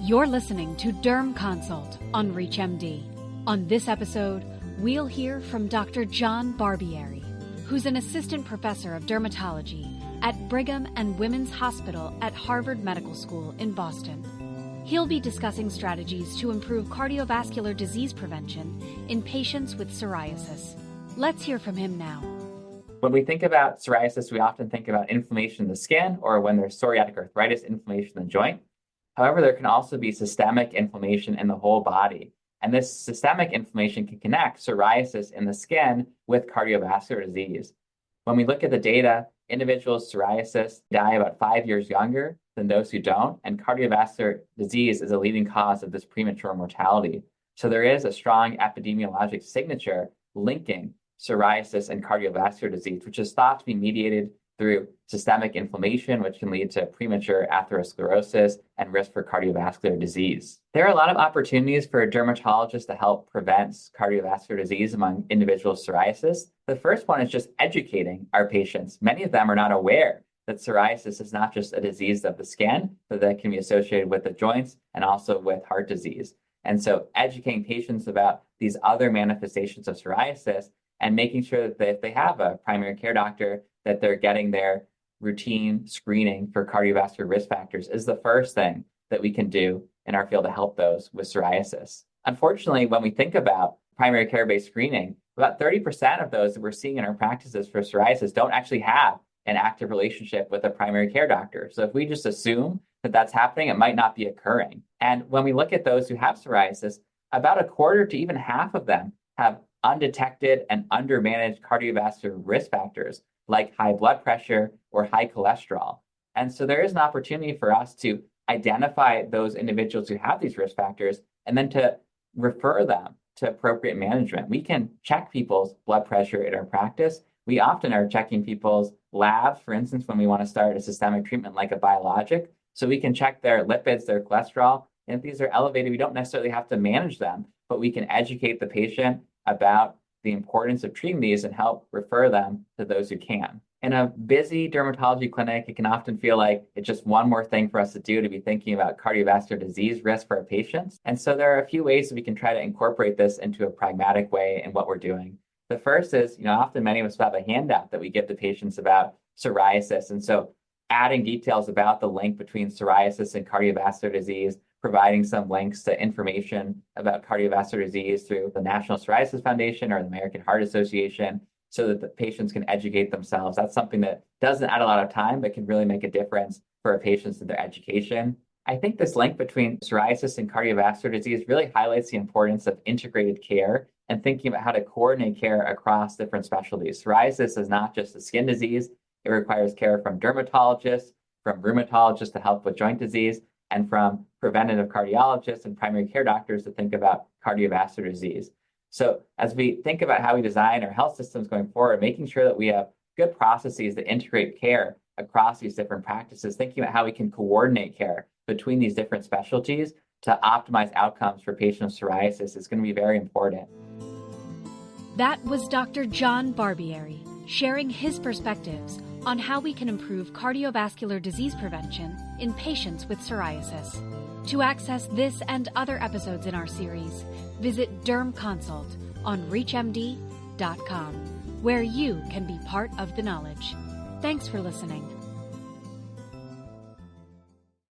You're listening to Derm Consult on ReachMD. On this episode, we'll hear from Dr. John Barbieri, who's an Assistant Professor of Dermatology at Brigham and Women's Hospital at Harvard Medical School in Boston. He'll be discussing strategies to improve cardiovascular disease prevention in patients with psoriasis. Let's hear from him now. When we think about psoriasis, we often think about inflammation in the skin, or when there's psoriatic arthritis, inflammation in the joint. However, there can also be systemic inflammation in the whole body. And this systemic inflammation can connect psoriasis in the skin with cardiovascular disease. When we look at the data, individuals with psoriasis die about 5 years younger than those who don't, and cardiovascular disease is a leading cause of this premature mortality. So there is a strong epidemiologic signature linking psoriasis and cardiovascular disease, which is thought to be mediated through systemic inflammation, which can lead to premature atherosclerosis and risk for cardiovascular disease. There are a lot of opportunities for dermatologists to help prevent cardiovascular disease among individuals with psoriasis. The first one is just educating our patients. Many of them are not aware that psoriasis is not just a disease of the skin, but that can be associated with the joints and also with heart disease. And so educating patients about these other manifestations of psoriasis and making sure that if they have a primary care doctor, that they're getting their routine screening for cardiovascular risk factors is the first thing that we can do in our field to help those with psoriasis. Unfortunately, when we think about primary care-based screening, about 30% of those that we're seeing in our practices for psoriasis don't actually have an active relationship with a primary care doctor. So if we just assume that that's happening, it might not be occurring. And when we look at those who have psoriasis, about a quarter to even half of them have undetected and undermanaged cardiovascular risk factors like high blood pressure or high cholesterol. And so there is an opportunity for us to identify those individuals who have these risk factors and then to refer them to appropriate management. We can check people's blood pressure in our practice. We often are checking people's labs, for instance, when we want to start a systemic treatment like a biologic. So we can check their lipids, their cholesterol. And if these are elevated, we don't necessarily have to manage them, but we can educate the patient about the importance of treating these and help refer them to those who can. In a busy dermatology clinic, it can often feel like it's just one more thing for us to do to be thinking about cardiovascular disease risk for our patients. And so there are a few ways that we can try to incorporate this into a pragmatic way in what we're doing. The first is, often many of us have a handout that we give to patients about psoriasis. And so adding details about the link between psoriasis and cardiovascular disease, providing some links to information about cardiovascular disease through the National Psoriasis Foundation or the American Heart Association so that the patients can educate themselves. That's something that doesn't add a lot of time, but can really make a difference for our patients in their education. I think this link between psoriasis and cardiovascular disease really highlights the importance of integrated care and thinking about how to coordinate care across different specialties. Psoriasis is not just a skin disease. It requires care from dermatologists, from rheumatologists to help with joint disease, and from preventative cardiologists and primary care doctors to think about cardiovascular disease. So as we think about how we design our health systems going forward, making sure that we have good processes that integrate care across these different practices, thinking about how we can coordinate care between these different specialties to optimize outcomes for patients with psoriasis is going to be very important. That was Dr. John Barbieri sharing his perspectives on how we can improve cardiovascular disease prevention in patients with psoriasis. To access this and other episodes in our series, visit Derm Consult on ReachMD.com, where you can be part of the knowledge. Thanks for listening.